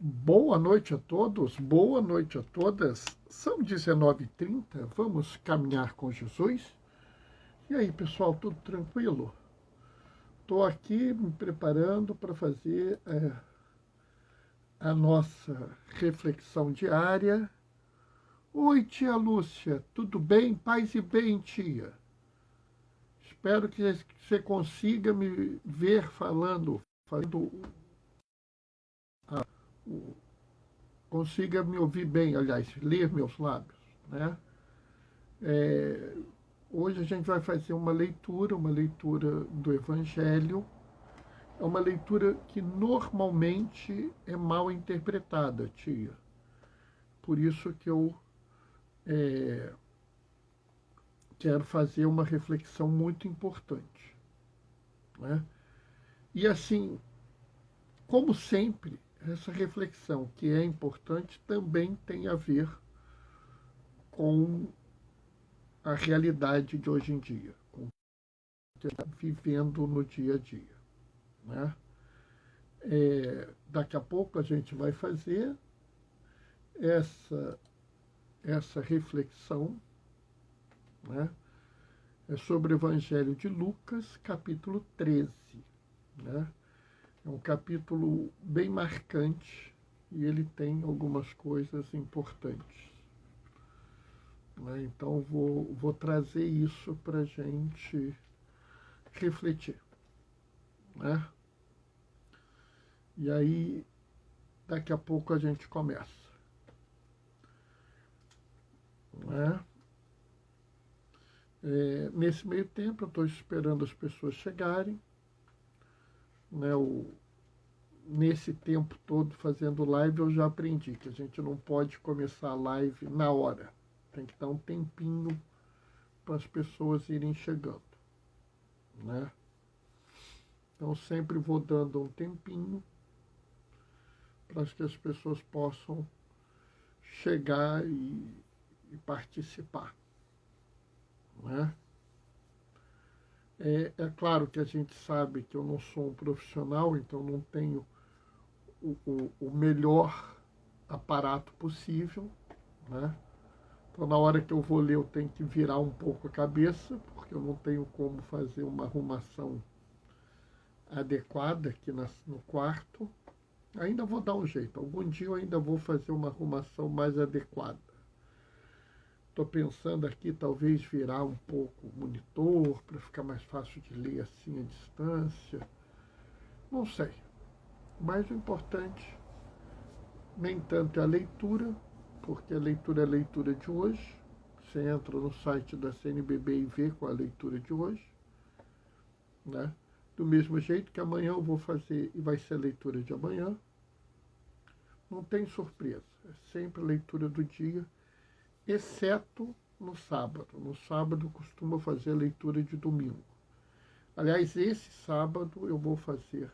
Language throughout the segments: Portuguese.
Boa noite a todos, boa noite a todas. São 19h30, vamos caminhar com Jesus. E aí, pessoal, tudo tranquilo? Estou aqui me preparando para fazer a nossa reflexão diária. Oi, tia Lúcia, tudo bem? Paz e bem, tia. Espero que você consiga me ver falando consiga me ouvir bem, aliás, ler meus lábios, né? Hoje a gente vai fazer uma leitura do Evangelho. É uma leitura que normalmente é mal interpretada, tia. Por isso que eu quero fazer uma reflexão muito importante, né? E assim, como sempre, essa reflexão que é importante também tem a ver com a realidade de hoje em dia, com o que está vivendo no dia a dia, né? Daqui a pouco a gente vai fazer essa reflexão, né? É sobre o Evangelho de Lucas, capítulo 13, né? É um capítulo bem marcante e ele tem algumas coisas importantes, né? Então vou trazer isso para a gente refletir, né? E aí, daqui a pouco a gente começa, né? Nesse meio tempo, eu estou esperando as pessoas chegarem, né? Nesse tempo todo fazendo live, eu já aprendi que a gente não pode começar a live na hora. Tem que dar um tempinho para as pessoas irem chegando, né? Então, sempre vou dando um tempinho para que as pessoas possam chegar e participar, né? É claro que a gente sabe que eu não sou um profissional, então não tenho o melhor aparato possível, né? Então, na hora que eu vou ler, eu tenho que virar um pouco a cabeça, porque eu não tenho como fazer uma arrumação adequada aqui no quarto. Ainda vou dar um jeito. Algum dia eu ainda vou fazer uma arrumação mais adequada. Estou pensando aqui, talvez virar um pouco o monitor, para ficar mais fácil de ler assim à distância. Não sei. Mas o importante, nem tanto é a leitura, porque a leitura é a leitura de hoje. Você entra no site da CNBB e vê qual é a leitura de hoje, né? Do mesmo jeito que amanhã eu vou fazer e vai ser a leitura de amanhã. Não tem surpresa, é sempre a leitura do dia, exceto no sábado. No sábado eu costumo fazer a leitura de domingo. Aliás, esse sábado eu vou fazer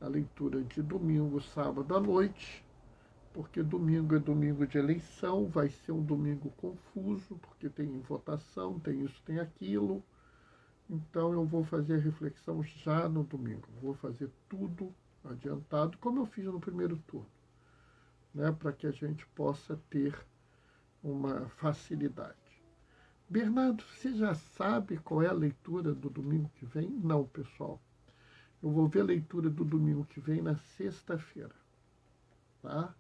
a leitura de domingo, sábado à noite, porque domingo é domingo de eleição, vai ser um domingo confuso, porque tem votação, tem isso, tem aquilo. Então eu vou fazer a reflexão já no domingo. Vou fazer tudo adiantado, como eu fiz no primeiro turno, né, para que a gente possa ter uma facilidade. Bernardo, você já sabe qual é a leitura do domingo que vem? Não, pessoal. Eu vou ver a leitura do domingo que vem na sexta-feira, tá?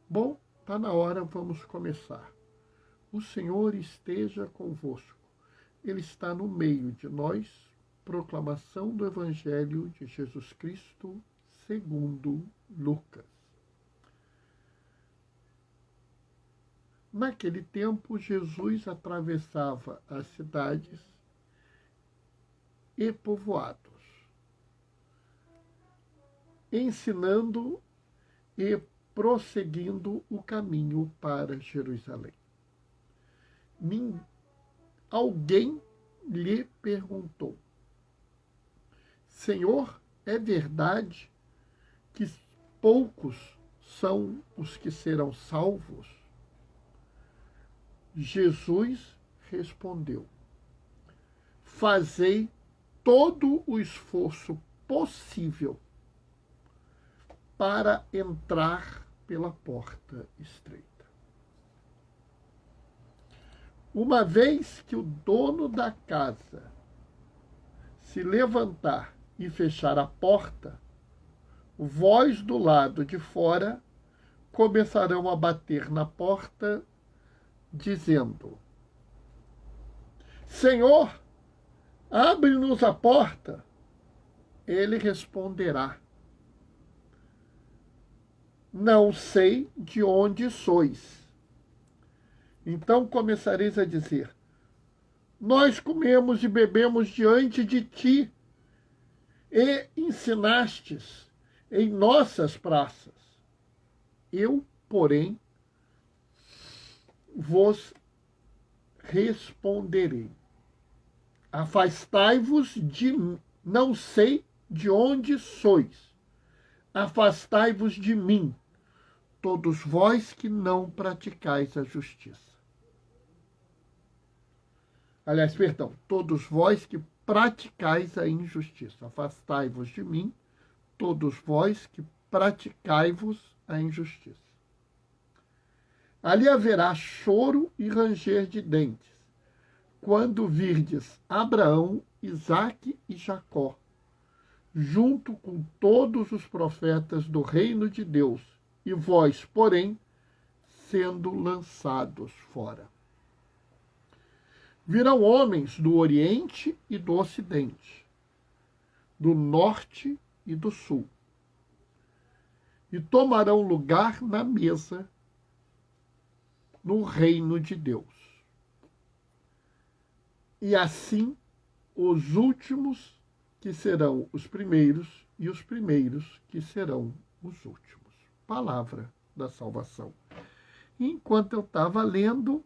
Bom, tá na hora, vamos começar. O Senhor esteja convosco. Ele está no meio de nós. Proclamação do Evangelho de Jesus Cristo segundo Lucas. Naquele tempo, Jesus atravessava as cidades e povoados, ensinando e prosseguindo o caminho para Jerusalém. Alguém lhe perguntou: Senhor, é verdade que poucos são os que serão salvos? Jesus respondeu: Fazei todo o esforço possível para entrar pela porta estreita. Uma vez que o dono da casa se levantar e fechar a porta, vós do lado de fora começarão a bater na porta, dizendo: Senhor, abre-nos a porta. Ele responderá: Não sei de onde sois. Então começareis a dizer: Nós comemos e bebemos diante de ti, e ensinastes em nossas praças. Eu, porém, vos responderei: Afastai-vos de mim, não sei de onde sois. Afastai-vos de mim, todos vós que não praticais a justiça. Aliás, perdão, todos vós que praticais a injustiça. Afastai-vos de mim, todos vós que praticai-vos a injustiça. Ali haverá choro e ranger de dentes, quando virdes Abraão, Isaque e Jacó, junto com todos os profetas do reino de Deus, e vós, porém, sendo lançados fora. Virão homens do Oriente e do Ocidente, do Norte e do Sul, e tomarão lugar na mesa no reino de Deus. E assim os últimos que serão os primeiros, e os primeiros que serão os últimos. Palavra da salvação. Enquanto eu estava lendo,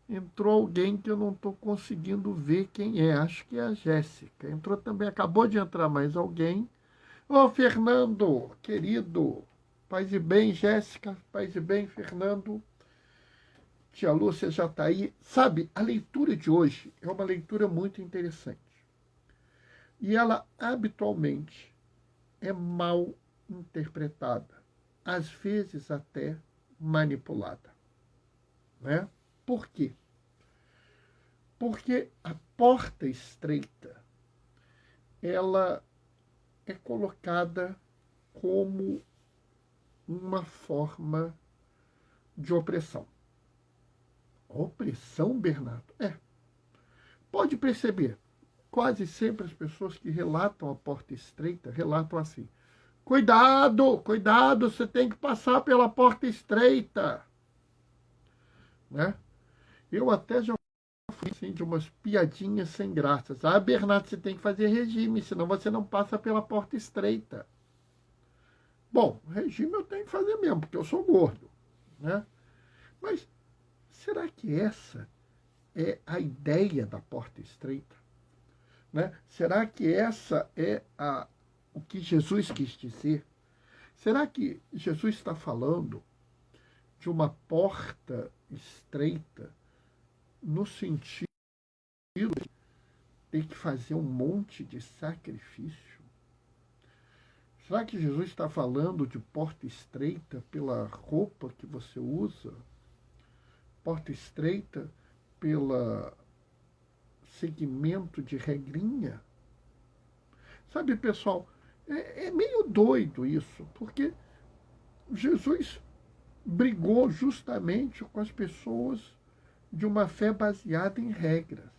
entrou alguém que eu não estou conseguindo ver quem é. Acho que é a Jéssica. Entrou também, acabou de entrar mais alguém. Ô, Fernando, querido. Paz e bem, Jéssica. Paz e bem, Fernando. Tia Lúcia já está aí. Sabe, a leitura de hoje é uma leitura muito interessante. E ela, habitualmente, é mal interpretada. Às vezes até manipulada. Né? Por quê? Porque a porta estreita, ela é colocada como uma forma de opressão. Opressão, Bernardo? Pode perceber, quase sempre as pessoas que relatam a porta estreita, relatam assim: cuidado, cuidado, você tem que passar pela porta estreita. Né? Eu até já fui assim, de umas piadinhas sem graças. Ah, Bernardo, você tem que fazer regime, senão você não passa pela porta estreita. Bom, regime eu tenho que fazer mesmo, porque eu sou gordo. Né? Mas será que essa é a ideia da porta estreita? Né? Será que essa é o que Jesus quis dizer? Será que Jesus está falando de uma porta estreita no sentido de ter que fazer um monte de sacrifício? Será que Jesus está falando de porta estreita pela roupa que você usa? Porta estreita pelo seguimento de regrinha? Sabe, pessoal, é meio doido isso, porque Jesus brigou justamente com as pessoas de uma fé baseada em regras.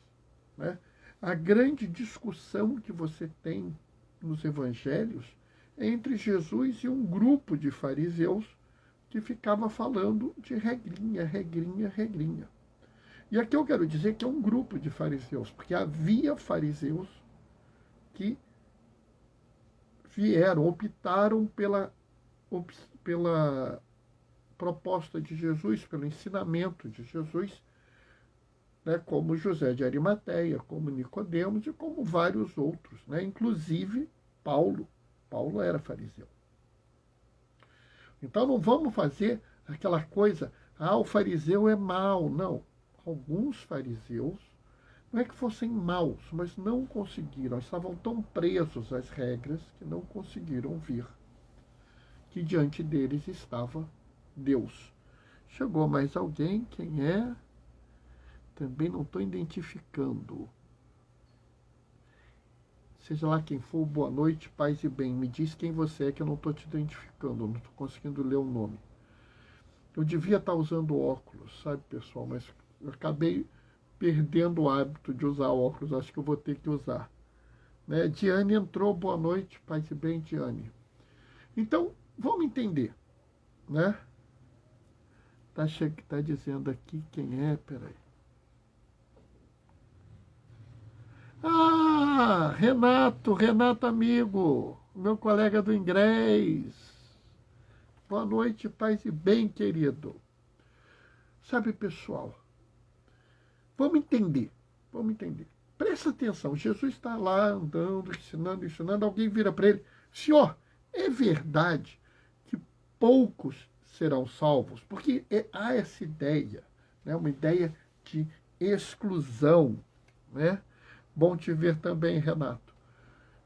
Né? A grande discussão que você tem nos evangelhos é entre Jesus e um grupo de fariseus que ficava falando de regrinha, regrinha, regrinha. E aqui eu quero dizer que é um grupo de fariseus, porque havia fariseus que optaram pela proposta de Jesus, pelo ensinamento de Jesus, né, como José de Arimateia, como Nicodemos e como vários outros, né, inclusive Paulo. Paulo era fariseu. Então não vamos fazer aquela coisa, o fariseu é mau. Não. Alguns fariseus não é que fossem maus, mas não conseguiram, estavam tão presos às regras que não conseguiram ver que diante deles estava Deus. Chegou mais alguém? Quem é? Também não estou identificando. Seja lá quem for, boa noite, paz e bem. Me diz quem você é, que eu não estou te identificando, não estou conseguindo ler o nome. Eu devia estar usando óculos, sabe, pessoal? Mas eu acabei perdendo o hábito de usar óculos. Acho que eu vou ter que usar. Né? Diane entrou, boa noite, paz e bem, Diane. Então, vamos entender, né? Tá dizendo aqui quem é, peraí. Ah, Renato amigo, meu colega do inglês. Boa noite, paz e bem, querido. Sabe, pessoal, vamos entender. Presta atenção, Jesus está lá andando, ensinando. Alguém vira para ele: Senhor, é verdade que poucos serão salvos? Porque há essa ideia, né, uma ideia de exclusão, né? Bom te ver também, Renato.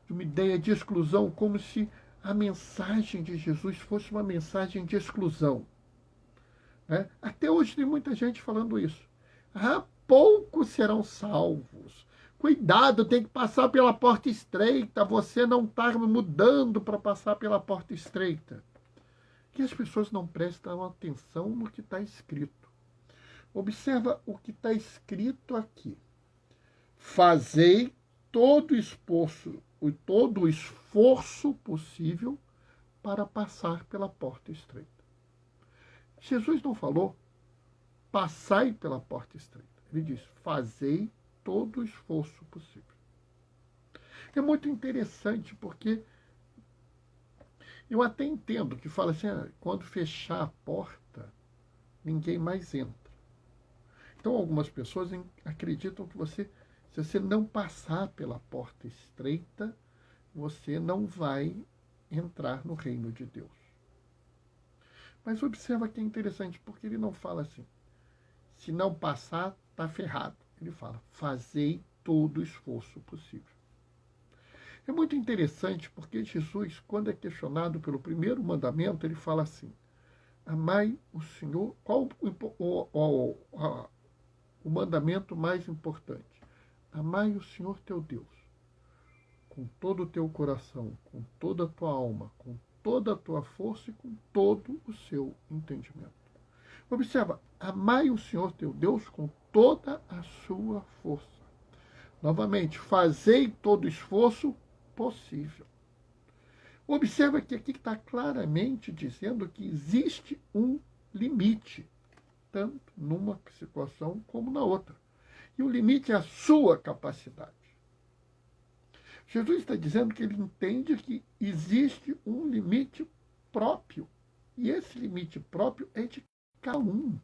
Uma ideia de exclusão, como se a mensagem de Jesus fosse uma mensagem de exclusão. Né? Até hoje tem muita gente falando isso. Ah, poucos serão salvos. Cuidado, tem que passar pela porta estreita. Você não está mudando para passar pela porta estreita. Que as pessoas não prestam atenção no que está escrito. Observa o que está escrito aqui. Fazei todo o esforço possível para passar pela porta estreita. Jesus não falou, passai pela porta estreita. Ele diz, fazei todo o esforço possível. É muito interessante porque eu até entendo que fala assim, quando fechar a porta, ninguém mais entra. Então algumas pessoas acreditam que se você não passar pela porta estreita, você não vai entrar no reino de Deus. Mas observa que é interessante, porque ele não fala assim, se não passar, está ferrado. Ele fala, fazei todo o esforço possível. É muito interessante, porque Jesus, quando é questionado pelo primeiro mandamento, ele fala assim, amai o Senhor. Qual o mandamento mais importante? Amai o Senhor teu Deus com todo o teu coração, com toda a tua alma, com toda a tua força e com todo o seu entendimento. Observa, amai o Senhor teu Deus com toda a sua força. Novamente, fazei todo o esforço possível. Observa que aqui está claramente dizendo que existe um limite, tanto numa situação como na outra. E o limite é a sua capacidade. Jesus está dizendo que ele entende que existe um limite próprio. E esse limite próprio é de cada um.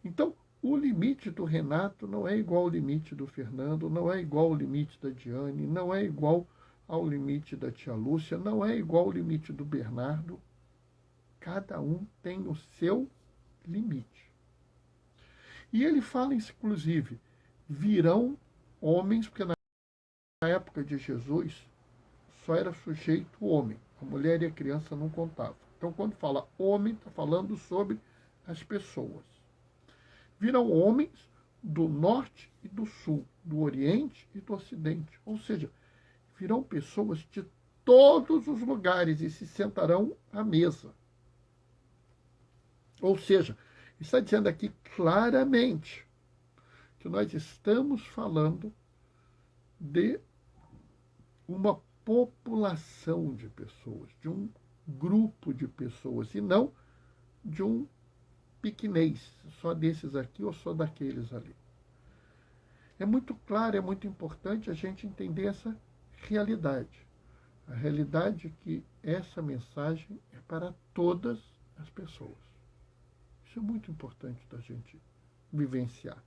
Então, o limite do Renato não é igual ao limite do Fernando, não é igual ao limite da Diane, não é igual ao limite da tia Lúcia, não é igual ao limite do Bernardo. Cada um tem o seu limite. E ele fala, inclusive, virão homens, porque na época de Jesus só era sujeito o homem, a mulher e a criança não contavam. Então, quando fala homem, está falando sobre as pessoas. Virão homens do norte e do sul, do oriente e do ocidente. Ou seja, virão pessoas de todos os lugares e se sentarão à mesa. Ou seja, está dizendo aqui claramente que nós estamos falando de uma população de pessoas, de um grupo de pessoas, e não de um piquenês, só desses aqui ou só daqueles ali. É muito claro, é muito importante a gente entender essa realidade. A realidade é que essa mensagem é para todas as pessoas. Isso é muito importante da gente vivenciar.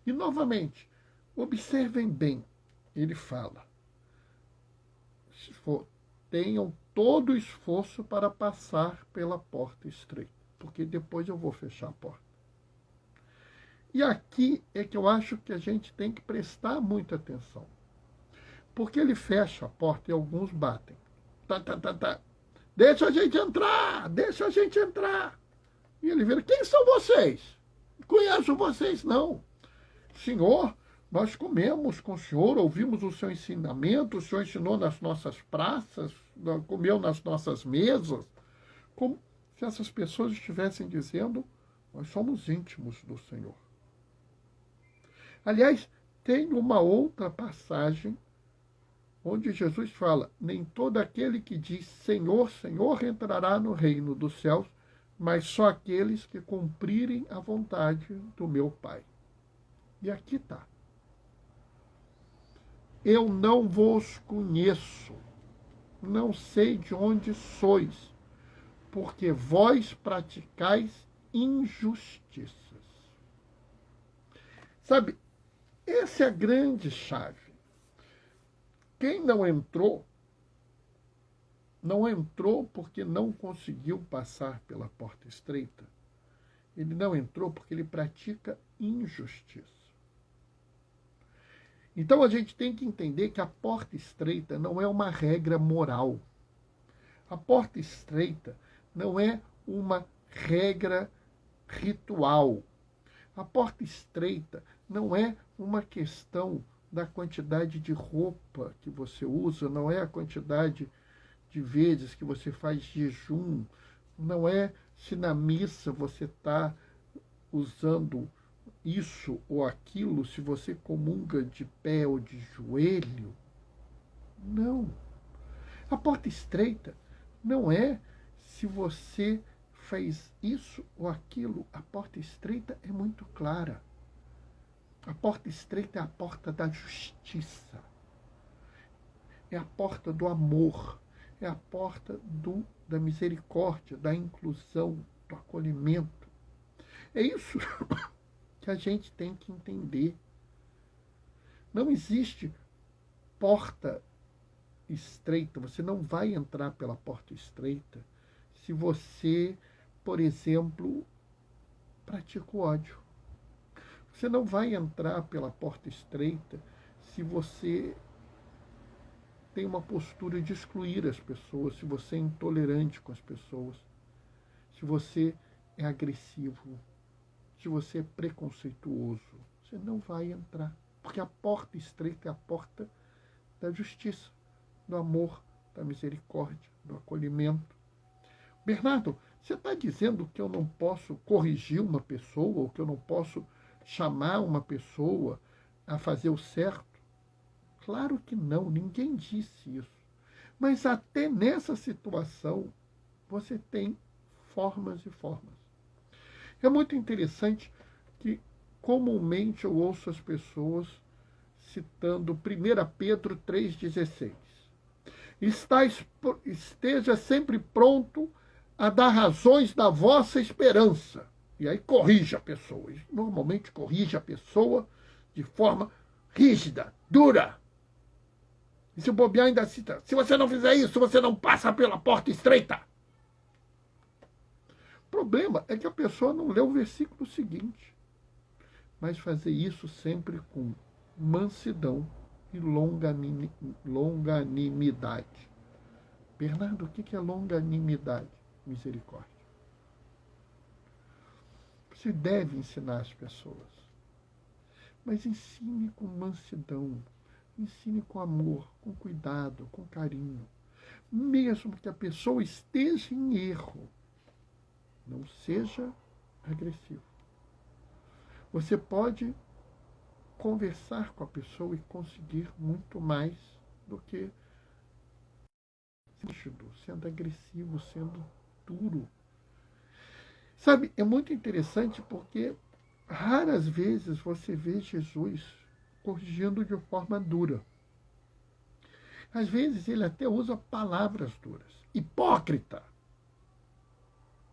E, novamente, observem bem, ele fala, tenham todo o esforço para passar pela porta estreita, porque depois eu vou fechar a porta. E aqui é que eu acho que a gente tem que prestar muita atenção, porque ele fecha a porta e alguns batem. Tá. deixa a gente entrar, deixa a gente entrar. E ele vira, quem são vocês? Não conheço vocês, não. Senhor, nós comemos com o Senhor, ouvimos o seu ensinamento, o Senhor ensinou nas nossas praças, comeu nas nossas mesas. Como se essas pessoas estivessem dizendo, nós somos íntimos do Senhor. Aliás, tem uma outra passagem onde Jesus fala, nem todo aquele que diz Senhor, Senhor entrará no reino dos céus, mas só aqueles que cumprirem a vontade do meu Pai. E aqui está. Eu não vos conheço, não sei de onde sois, porque vós praticais injustiças. Sabe, essa é a grande chave. Quem não entrou porque não conseguiu passar pela porta estreita. Ele não entrou porque ele pratica injustiça. Então a gente tem que entender que a porta estreita não é uma regra moral. A porta estreita não é uma regra ritual. A porta estreita não é uma questão da quantidade de roupa que você usa, não é a quantidade de vezes que você faz jejum, não é se na missa você está usando isso ou aquilo, se você comunga de pé ou de joelho. Não. A porta estreita não é se você faz isso ou aquilo. A porta estreita é muito clara. A porta estreita é a porta da justiça. É a porta do amor. É a porta da misericórdia, da inclusão, do acolhimento. É isso que a gente tem que entender. Não existe porta estreita. Você não vai entrar pela porta estreita se você, por exemplo, pratica o ódio. Você não vai entrar pela porta estreita se você tem uma postura de excluir as pessoas, se você é intolerante com as pessoas, se você é agressivo, se você é preconceituoso. Você não vai entrar, porque a porta estreita é a porta da justiça, do amor, da misericórdia, do acolhimento. Bernardo, você está dizendo que eu não posso corrigir uma pessoa, ou que eu não posso chamar uma pessoa a fazer o certo? Claro que não, ninguém disse isso. Mas até nessa situação, você tem formas e formas. É muito interessante que comumente eu ouço as pessoas citando 1 Pedro 3,16. Esteja sempre pronto a dar razões da vossa esperança. E aí corrige a pessoa. Normalmente corrige a pessoa de forma rígida, dura. E se o bobear ainda cita, se você não fizer isso, você não passa pela porta estreita. O problema é que a pessoa não lê o versículo seguinte. Mas fazer isso sempre com mansidão e longanimidade. Bernardo, o que é longanimidade? Misericórdia. Você deve ensinar as pessoas. Mas ensine com mansidão. Ensine com amor, com cuidado, com carinho. Mesmo que a pessoa esteja em erro, não seja agressivo. Você pode conversar com a pessoa e conseguir muito mais do que sendo agressivo, sendo duro. Sabe, é muito interessante porque raras vezes você vê Jesus corrigindo de forma dura. Às vezes ele até usa palavras duras. Hipócrita.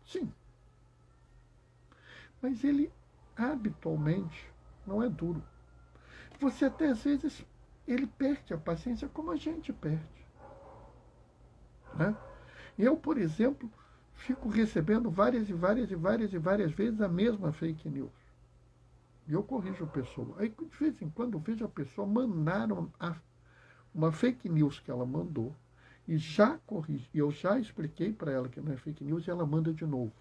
Sim. Mas ele habitualmente não é duro. Você até às vezes ele perde a paciência como a gente perde. Né? Eu, por exemplo, fico recebendo várias vezes a mesma fake news. E eu corrijo a pessoa. Aí, de vez em quando, eu vejo a pessoa mandar uma fake news que ela mandou, E já corrigi, eu já expliquei para ela que não é fake news e ela manda de novo.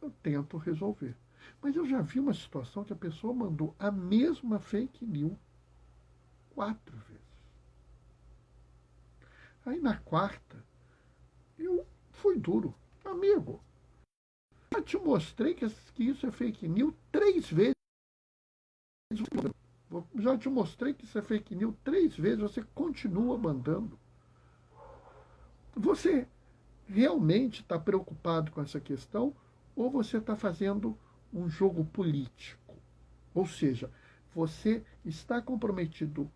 Eu tento resolver. Mas eu já vi uma situação que a pessoa mandou a mesma fake news 4 vezes. Aí na quarta, eu fui duro. Amigo, já te mostrei que isso é fake news 3 vezes. Já te mostrei que isso é fake news 3 vezes, você continua mandando. Você realmente está preocupado com essa questão ou você está fazendo um jogo político? Ou seja, você está comprometido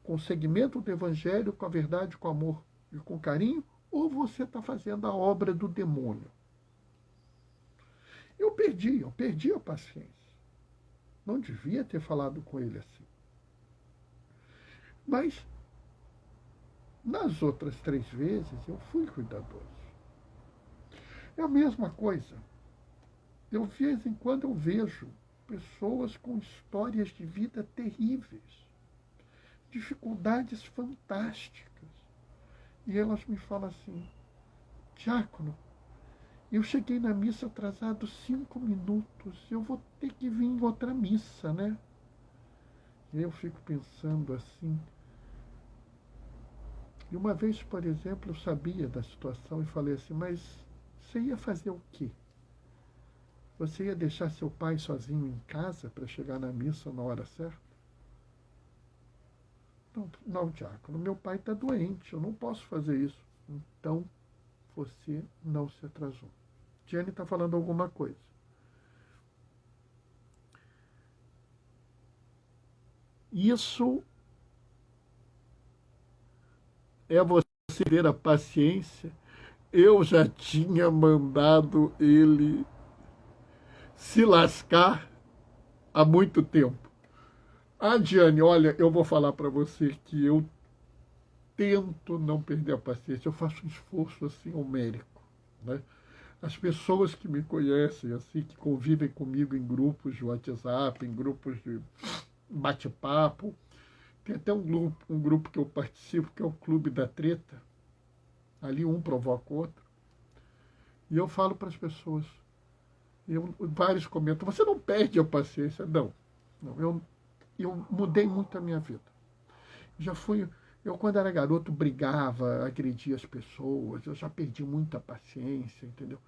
com o segmento do evangelho, com a verdade, com o amor e com carinho, ou você está fazendo a obra do demônio? Eu perdi a paciência. Não devia ter falado com ele assim. Mas, nas outras 3 vezes, eu fui cuidadoso. É a mesma coisa. De vez em quando eu vejo pessoas com histórias de vida terríveis, dificuldades fantásticas. E elas me falam assim, diácono, eu cheguei na missa atrasado 5 minutos, eu vou ter que vir em outra missa, né? E eu fico pensando assim. E uma vez, por exemplo, eu sabia da situação e falei assim, mas você ia fazer o quê? Você ia deixar seu pai sozinho em casa para chegar na missa na hora certa? Não, diácono, meu pai está doente, eu não posso fazer isso. Então, você não se atrasou. Diane está falando alguma coisa. Isso é você ter a paciência. Eu já tinha mandado ele se lascar há muito tempo. Ah, Diane, olha, eu vou falar para você que eu tento não perder a paciência. Eu faço um esforço assim homérico, né? As pessoas que me conhecem, assim, que convivem comigo em grupos de WhatsApp, em grupos de bate-papo, tem até um grupo que eu participo, que é o Clube da Treta. Ali um provoca o outro. E eu falo para as pessoas, vários comentam, você não perde a paciência. Não, eu mudei muito a minha vida. Eu quando era garoto brigava, agredia as pessoas, eu já perdi muita paciência, entendeu?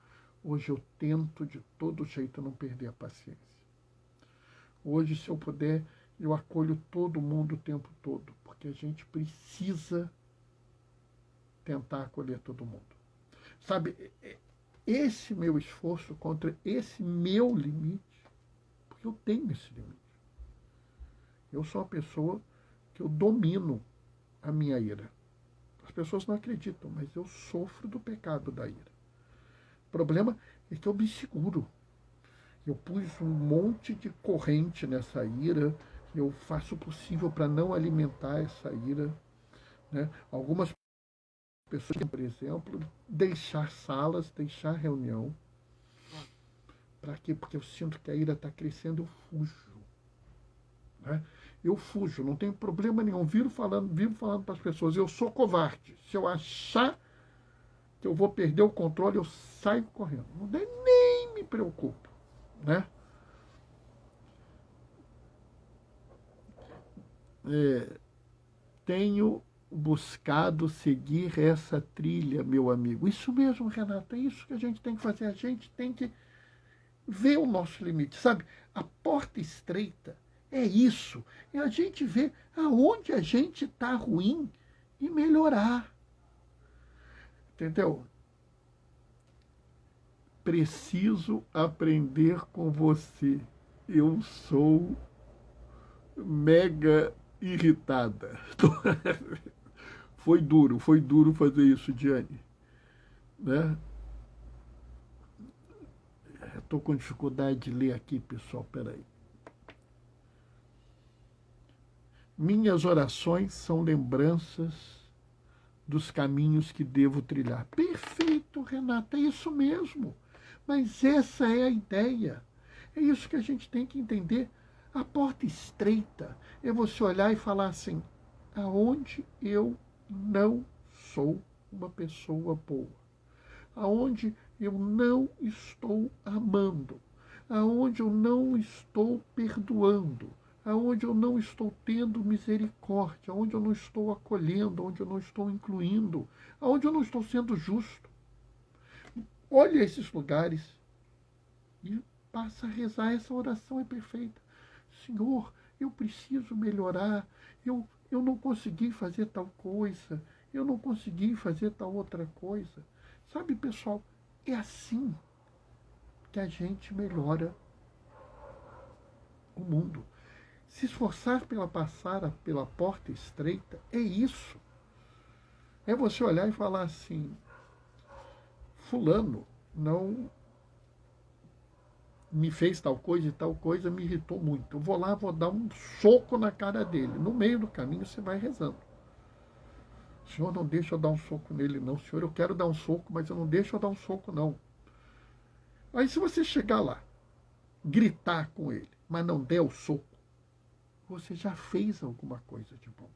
Hoje eu tento de todo jeito não perder a paciência. Hoje, se eu puder, eu acolho todo mundo o tempo todo, porque a gente precisa tentar acolher todo mundo. Sabe, esse meu esforço contra esse meu limite, porque eu tenho esse limite. Eu sou uma pessoa que eu domino a minha ira. As pessoas não acreditam, mas eu sofro do pecado da ira. O problema é que eu me seguro. Eu pus um monte de corrente nessa ira, eu faço o possível para não alimentar essa ira, né? Algumas pessoas, por exemplo, deixar salas, deixar reunião. Para quê? Porque eu sinto que a ira está crescendo, eu fujo. Né? Eu fujo, não tenho problema nenhum. Vivo falando para as pessoas, eu sou covarde. Se eu achar que eu vou perder o controle, eu saio correndo. Nem me preocupo. Né? Tenho buscado seguir essa trilha, meu amigo. Isso mesmo, Renata, é isso que a gente tem que fazer. A gente tem que ver o nosso limite, sabe? A porta estreita é isso. É a gente ver aonde a gente está ruim e melhorar. Entendeu? Preciso aprender com você. Eu sou mega irritada. Foi duro fazer isso, Diane. Né? Estou com dificuldade de ler aqui, pessoal, peraí. Minhas orações são lembranças dos caminhos que devo trilhar. Perfeito, Renata, é isso mesmo. Mas essa é a ideia. É isso que a gente tem que entender. A porta estreita é você olhar e falar assim, aonde eu não sou uma pessoa boa, aonde eu não estou amando, aonde eu não estou perdoando, aonde eu não estou tendo misericórdia, aonde eu não estou acolhendo, aonde eu não estou incluindo, aonde eu não estou sendo justo. Olha esses lugares e passa a rezar. Essa oração é perfeita. Senhor, eu preciso melhorar, eu não consegui fazer tal coisa, eu não consegui fazer tal outra coisa. Sabe, pessoal, é assim que a gente melhora o mundo. Se esforçar pela passar pela porta estreita, é isso. É você olhar e falar assim, fulano não me fez tal coisa e tal coisa me irritou muito. Eu vou lá, vou dar um soco na cara dele. No meio do caminho você vai rezando. Senhor, não deixa eu dar um soco nele, não. Senhor, eu quero dar um soco, mas eu não deixo eu dar um soco, não. Aí se você chegar lá, gritar com ele, mas não der o soco, você já fez alguma coisa de bom.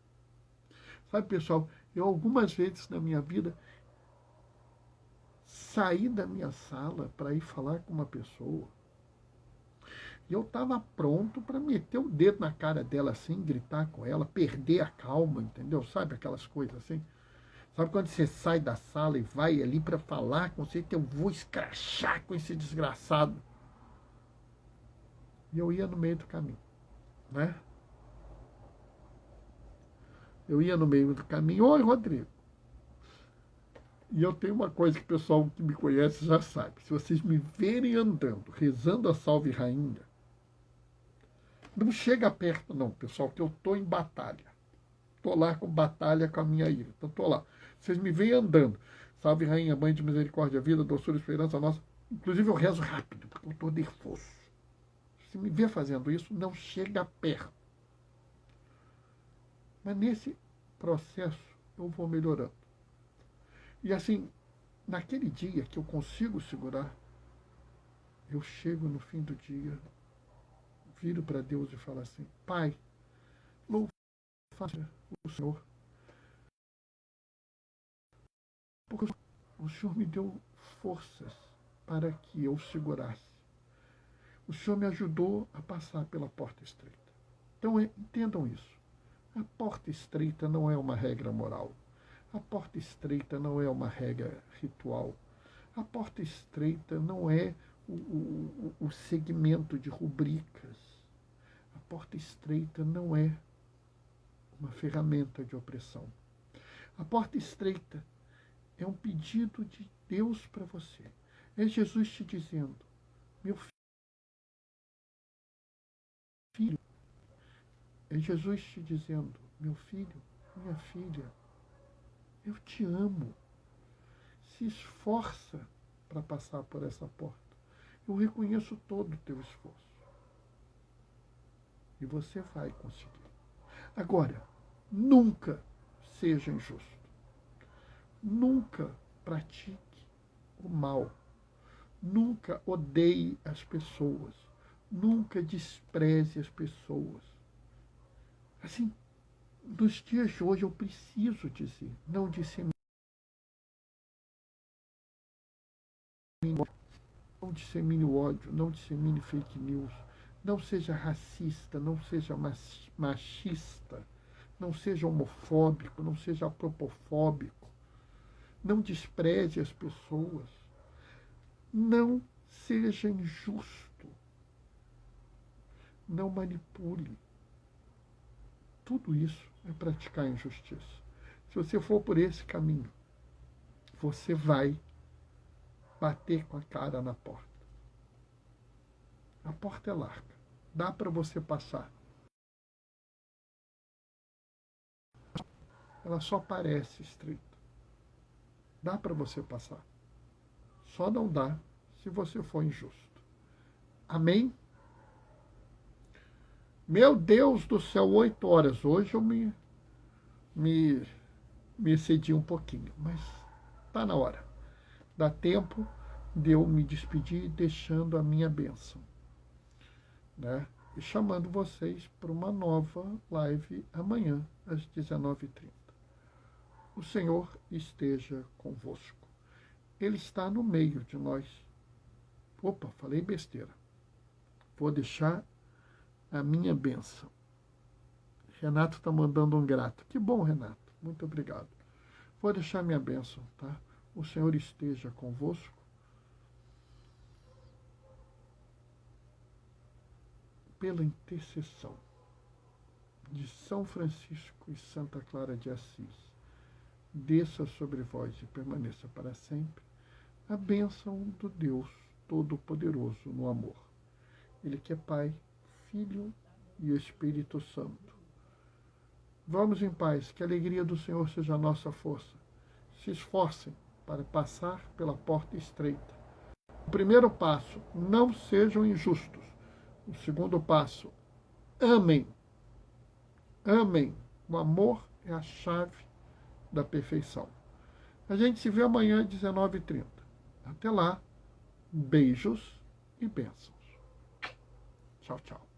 Sabe, pessoal, eu algumas vezes na minha vida saí da minha sala para ir falar com uma pessoa e eu estava pronto para meter o dedo na cara dela assim, gritar com ela, perder a calma, entendeu? Sabe aquelas coisas assim? Sabe quando você sai da sala e vai ali para falar com você, que eu vou escrachar com esse desgraçado? E eu ia no meio do caminho, né? Eu ia no meio do caminho. Oi, Rodrigo. E eu tenho uma coisa que o pessoal que me conhece já sabe. Se vocês me verem andando, rezando a Salve Rainha, não chega perto não, pessoal, que eu estou em batalha. Estou lá com batalha com a minha ira. Então estou lá. Vocês me veem andando. Salve Rainha, Mãe de Misericórdia, Vida, Doçura e Esperança Nossa. Inclusive eu rezo rápido, porque eu estou nervoso. Se me ver fazendo isso, não chega perto. Mas nesse processo eu vou melhorando. E assim, naquele dia que eu consigo segurar, eu chego no fim do dia, viro para Deus e falo assim, Pai, louvo o Senhor, porque o Senhor me deu forças para que eu segurasse. O Senhor me ajudou a passar pela porta estreita. Então entendam isso. A porta estreita não é uma regra moral. A porta estreita não é uma regra ritual. A porta estreita não é o segmento de rubricas. A porta estreita não é uma ferramenta de opressão. A porta estreita é um pedido de Deus para você. É Jesus te dizendo, meu filho. É Jesus te dizendo, meu filho, minha filha, eu te amo. Se esforça para passar por essa porta. Eu reconheço todo o teu esforço. E você vai conseguir. Agora, nunca seja injusto. Nunca pratique o mal. Nunca odeie as pessoas. Nunca despreze as pessoas. Assim, nos dias de hoje eu preciso dizer, não dissemine o ódio, não dissemine fake news, não seja racista, não seja machista, não seja homofóbico, não seja apropofóbico, não despreze as pessoas, não seja injusto, não manipule. Tudo isso é praticar injustiça. Se você for por esse caminho, você vai bater com a cara na porta. A porta é larga. Dá para você passar. Ela só parece estreita. Dá para você passar. Só não dá se você for injusto. Amém? Meu Deus do céu, 8 horas. Hoje eu me excedi um pouquinho, mas está na hora. Dá tempo de eu me despedir deixando a minha bênção. Né? e chamando vocês para uma nova live amanhã, às 19h30. O Senhor esteja convosco. Ele está no meio de nós. Opa, falei besteira. Vou deixar a minha bênção. Renato está mandando um grato. Que bom, Renato. Muito obrigado. Vou deixar minha bênção, tá? O Senhor esteja convosco. Pela intercessão de São Francisco e Santa Clara de Assis, desça sobre vós e permaneça para sempre a bênção do Deus Todo-Poderoso no amor. Ele que é Pai, Filho e Espírito Santo. Vamos em paz, que a alegria do Senhor seja a nossa força. Se esforcem para passar pela porta estreita. O primeiro passo, não sejam injustos. O segundo passo, amem. Amem. O amor é a chave da perfeição. A gente se vê amanhã às 19h30. Até lá, beijos e bênçãos. Tchau, tchau.